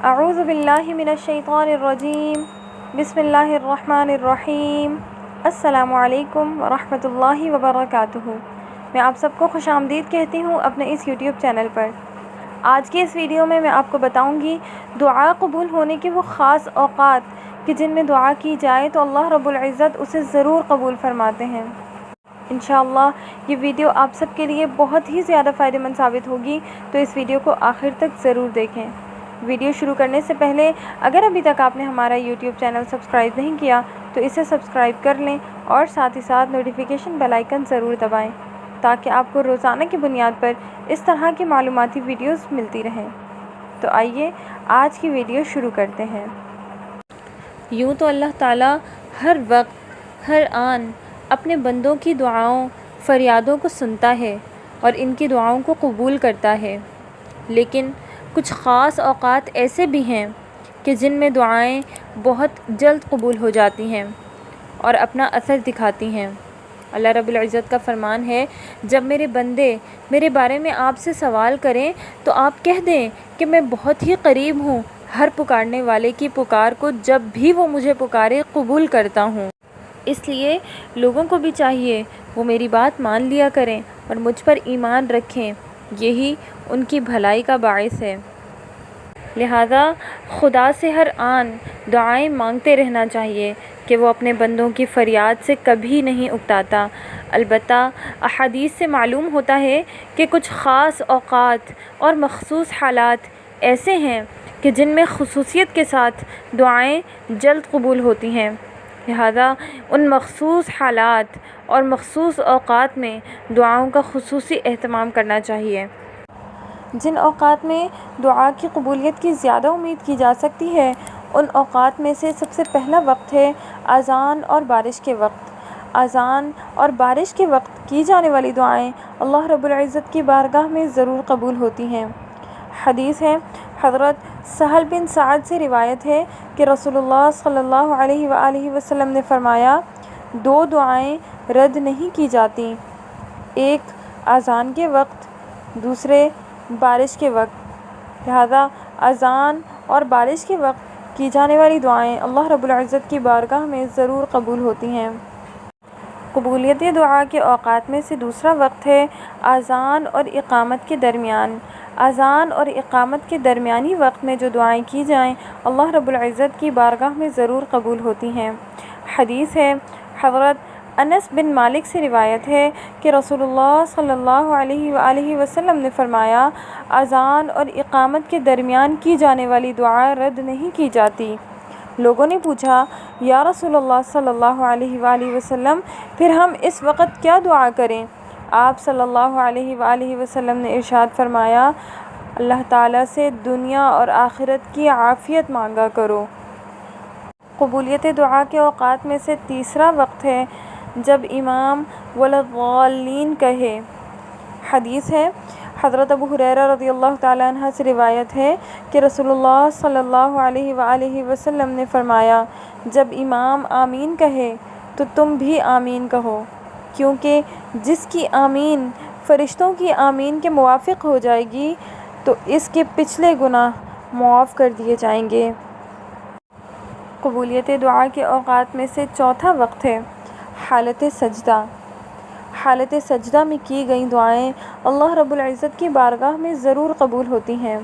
اعوذ باللہ من الشیطان الرجیم بسم اللہ الرحمن الرحیم السلام علیکم ورحمۃ اللہ وبرکاتہ۔ میں آپ سب کو خوش آمدید کہتی ہوں اپنے اس یوٹیوب چینل پر۔ آج کے اس ویڈیو میں آپ کو بتاؤں گی دعا قبول ہونے کے وہ خاص اوقات کہ جن میں دعا کی جائے تو اللہ رب العزت اسے ضرور قبول فرماتے ہیں۔ انشاءاللہ یہ ویڈیو آپ سب کے لیے بہت ہی زیادہ فائدہ مند ثابت ہوگی، تو اس ویڈیو کو آخر تک ضرور دیکھیں۔ ویڈیو شروع کرنے سے پہلے اگر ابھی تک آپ نے ہمارا یوٹیوب چینل سبسکرائب نہیں کیا تو اسے سبسکرائب کر لیں اور ساتھ ہی ساتھ نوٹیفیکیشن بیل آئیکن ضرور دبائیں تاکہ آپ کو روزانہ کی بنیاد پر اس طرح کی معلوماتی ویڈیوز ملتی رہیں۔ تو آئیے آج کی ویڈیو شروع کرتے ہیں۔ یوں تو اللہ تعالیٰ ہر وقت ہر آن اپنے بندوں کی دعاؤں فریادوں کو سنتا ہے اور ان کی دعاؤں کو قبول کرتا ہے، لیکن کچھ خاص اوقات ایسے بھی ہیں کہ جن میں دعائیں بہت جلد قبول ہو جاتی ہیں اور اپنا اثر دکھاتی ہیں۔ اللہ رب العزت کا فرمان ہے، جب میرے بندے میرے بارے میں آپ سے سوال کریں تو آپ کہہ دیں کہ میں بہت ہی قریب ہوں، ہر پکارنے والے کی پکار کو جب بھی وہ مجھے پکارے قبول کرتا ہوں۔ اس لیے لوگوں کو بھی چاہیے وہ میری بات مان لیا کریں اور مجھ پر ایمان رکھیں، یہی ان کی بھلائی کا باعث ہے۔ لہذا خدا سے ہر آن دعائیں مانگتے رہنا چاہیے کہ وہ اپنے بندوں کی فریاد سے کبھی نہیں اکتاتا۔ البتہ احادیث سے معلوم ہوتا ہے کہ کچھ خاص اوقات اور مخصوص حالات ایسے ہیں کہ جن میں خصوصیت کے ساتھ دعائیں جلد قبول ہوتی ہیں، لہذا ان مخصوص حالات اور مخصوص اوقات میں دعاؤں کا خصوصی اہتمام کرنا چاہیے۔ جن اوقات میں دعا کی قبولیت کی زیادہ امید کی جا سکتی ہے ان اوقات میں سے سب سے پہلا وقت ہے اذان اور بارش کے وقت۔ اذان اور بارش کے وقت کی جانے والی دعائیں اللہ رب العزت کی بارگاہ میں ضرور قبول ہوتی ہیں۔ حدیث ہے، حضرت سہل بن سعد سے روایت ہے کہ رسول اللہ صلی اللہ علیہ وآلہ وسلم نے فرمایا، دو دعائیں رد نہیں کی جاتیں، ایک اذان کے وقت، دوسرے بارش کے وقت۔ لہذا اذان اور بارش کے وقت کی جانے والی دعائیں اللہ رب العزت کی بارگاہ میں ضرور قبول ہوتی ہیں۔ قبولیت دعا کے اوقات میں سے دوسرا وقت ہے اذان اور اقامت کے درمیان۔ اذان اور اقامت کے درمیانی وقت میں جو دعائیں کی جائیں اللہ رب العزت کی بارگاہ میں ضرور قبول ہوتی ہیں۔ حدیث ہے، حضرت انس بن مالک سے روایت ہے کہ رسول اللہ صلی اللہ علیہ وآلہ وسلم نے فرمایا، اذان اور اقامت کے درمیان کی جانے والی دعا رد نہیں کی جاتی۔ لوگوں نے پوچھا، یا رسول اللہ صلی اللہ علیہ وآلہ وسلم، پھر ہم اس وقت کیا دعا کریں؟ آپ صلی اللہ علیہ وآلہ وسلم نے ارشاد فرمایا، اللہ تعالیٰ سے دنیا اور آخرت کی عافیت مانگا کرو۔ قبولیت دعا کے اوقات میں سے تیسرا وقت ہے جب امام وَلَضَّالِّينَ کہے۔ حدیث ہے، حضرت ابو ہریرہ رضی اللہ تعالیٰ عنہ سے روایت ہے کہ رسول اللہ صلی اللہ علیہ وآلہ وسلم نے فرمایا، جب امام آمین کہے تو تم بھی آمین کہو، کیونکہ جس کی آمین فرشتوں کی آمین کے موافق ہو جائے گی تو اس کے پچھلے گناہ معاف کر دیے جائیں گے۔ قبولیت دعا کے اوقات میں سے چوتھا وقت ہے حالت سجدہ۔ حالت سجدہ میں کی گئی دعائیں اللہ رب العزت کی بارگاہ میں ضرور قبول ہوتی ہیں۔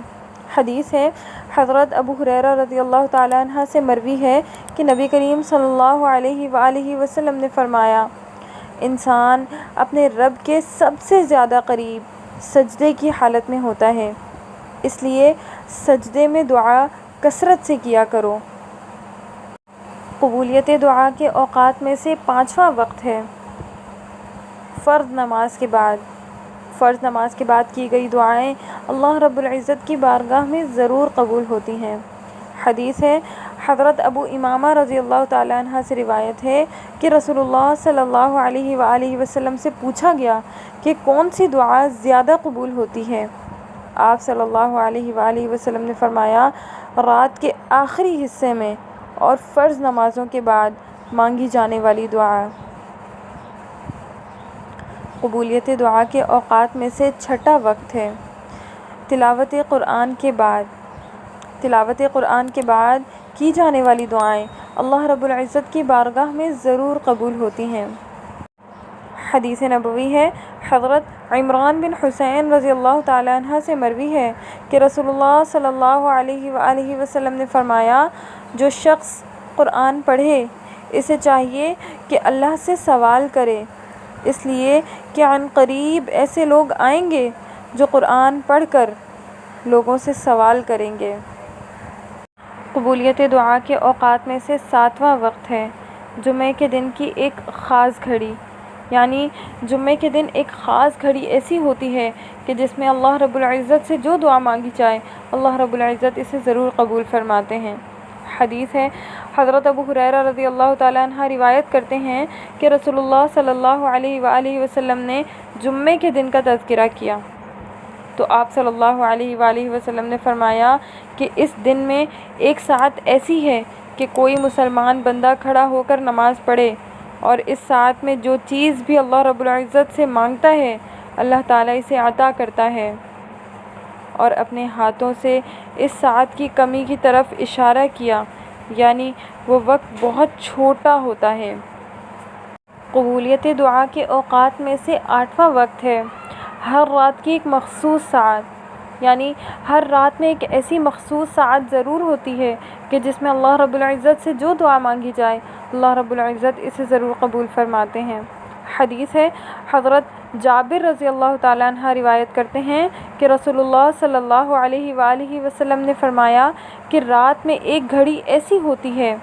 حدیث ہے، حضرت ابو ہریرہ رضی اللہ تعالیٰ عنہ سے مروی ہے کہ نبی کریم صلی اللہ علیہ وآلہ وسلم نے فرمایا، انسان اپنے رب کے سب سے زیادہ قریب سجدے کی حالت میں ہوتا ہے، اس لیے سجدے میں دعا کثرت سے کیا کرو۔ قبولیت دعا کے اوقات میں سے پانچواں وقت ہے فرض نماز کے بعد۔ فرض نماز کے بعد کی گئی دعائیں اللہ رب العزت کی بارگاہ میں ضرور قبول ہوتی ہیں۔ حدیث ہے، حضرت ابو امامہ رضی اللہ تعالیٰ عنہ سے روایت ہے کہ رسول اللہ صلی اللہ علیہ وآلہ وسلم سے پوچھا گیا کہ کون سی دعا زیادہ قبول ہوتی ہے؟ آپ صلی اللہ علیہ وآلہ وسلم نے فرمایا، رات کے آخری حصے میں اور فرض نمازوں کے بعد مانگی جانے والی دعا۔ قبولیت دعا کے اوقات میں سے چھٹا وقت ہے تلاوت قرآن کے بعد۔ تلاوت قرآن کے بعد کی جانے والی دعائیں اللہ رب العزت کی بارگاہ میں ضرور قبول ہوتی ہیں۔ حدیث نبوی ہے، حضرت عمران بن حسین رضی اللہ تعالیٰ عنہ سے مروی ہے کہ رسول اللہ صلی اللہ علیہ وآلہ وسلم نے فرمایا، جو شخص قرآن پڑھے اسے چاہیے کہ اللہ سے سوال کرے، اس لیے کہ عن قریب ایسے لوگ آئیں گے جو قرآن پڑھ کر لوگوں سے سوال کریں گے۔ قبولیت دعا کے اوقات میں سے 7واں وقت ہے جمعے کے دن کی ایک خاص گھڑی، یعنی جمعے کے دن ایک خاص گھڑی ایسی ہوتی ہے کہ جس میں اللہ رب العزت سے جو دعا مانگی جائے اللہ رب العزت اسے ضرور قبول فرماتے ہیں۔ حدیث ہے، حضرت ابو ہریرہ رضی اللہ تعالیٰ عنہ روایت کرتے ہیں کہ رسول اللہ صلی اللہ علیہ وآلہ وسلم نے جمعے کے دن کا تذکرہ کیا تو آپ صلی اللہ علیہ وآلہ وسلم نے فرمایا کہ اس دن میں ایک ساعت ایسی ہے کہ کوئی مسلمان بندہ کھڑا ہو کر نماز پڑھے اور اس ساعت میں جو چیز بھی اللہ رب العزت سے مانگتا ہے اللہ تعالیٰ اسے عطا کرتا ہے، اور اپنے ہاتھوں سے اس ساعت کی کمی کی طرف اشارہ کیا، یعنی وہ وقت بہت چھوٹا ہوتا ہے۔ قبولیت دعا کے اوقات میں سے 8واں وقت ہے ہر رات کی ایک مخصوص ساعت، یعنی ہر رات میں ایک ایسی مخصوص ساعت ضرور ہوتی ہے کہ جس میں اللہ رب العزت سے جو دعا مانگی جائے اللہ رب العزت اسے ضرور قبول فرماتے ہیں۔ حدیث ہے، حضرت جابر رضی اللہ تعالیٰ عنہ روایت کرتے ہیں کہ رسول اللہ صلی اللہ علیہ وآلہ وسلم نے فرمایا کہ رات میں ایک گھڑی ایسی ہوتی ہے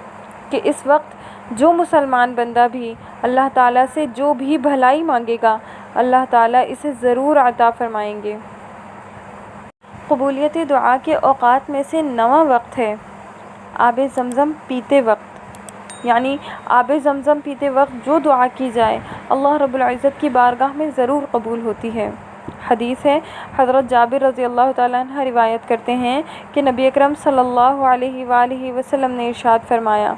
کہ اس وقت جو مسلمان بندہ بھی اللہ تعالیٰ سے جو بھی بھلائی مانگے گا اللہ تعالیٰ اسے ضرور عطا فرمائیں گے۔ قبولیت دعا کے اوقات میں سے 9واں وقت ہے آب زمزم پیتے وقت، یعنی آب زمزم پیتے وقت جو دعا کی جائے اللہ رب العزت کی بارگاہ میں ضرور قبول ہوتی ہے۔ حدیث ہے، حضرت جابر رضی اللہ تعالیٰ عنہ روایت کرتے ہیں کہ نبی اکرم صلی اللہ علیہ وآلہ وسلم نے ارشاد فرمایا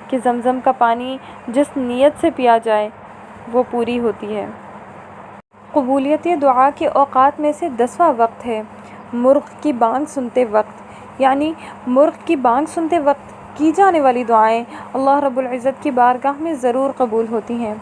کہ زمزم کا پانی جس نیت سے پیا جائے وہ پوری ہوتی ہے۔ قبولیت دعا کے اوقات میں سے 10واں وقت ہے مرغ کی بانگ سنتے وقت، یعنی مرغ کی بانگ سنتے وقت کی جانے والی دعائیں اللہ رب العزت کی بارگاہ میں ضرور قبول ہوتی ہیں۔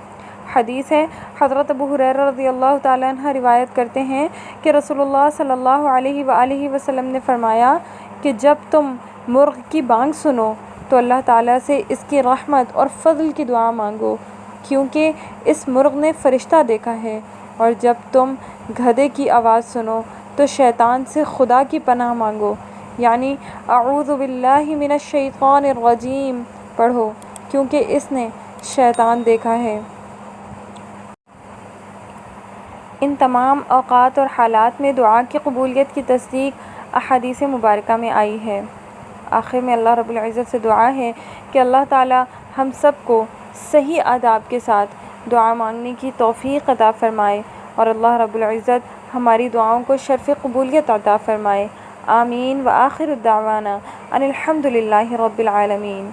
حدیث ہے، حضرت ابو ہریرہ رضی اللہ تعالیٰ عنہ روایت کرتے ہیں کہ رسول اللہ صلی اللہ علیہ وآلہ وسلم نے فرمایا کہ جب تم مرغ کی بانگ سنو تو اللہ تعالیٰ سے اس کی رحمت اور فضل کی دعا مانگو، کیونکہ اس مرغ نے فرشتہ دیکھا ہے، اور جب تم گدھے کی آواز سنو تو شیطان سے خدا کی پناہ مانگو، یعنی اعوذ باللہ من الشیطان الرجیم پڑھو، کیونکہ اس نے شیطان دیکھا ہے۔ ان تمام اوقات اور حالات میں دعا کی قبولیت کی تصدیق احادیث مبارکہ میں آئی ہے۔ آخر میں اللہ رب العزت سے دعا ہے کہ اللہ تعالی ہم سب کو صحیح آداب کے ساتھ دعا مانگنے کی توفیق عطا فرمائے، اور اللہ رب العزت ہماری دعاؤں کو شرف قبولیت عطا فرمائے۔ آمین۔ وآخر الدعوانا ان الحمد للہ رب العالمین۔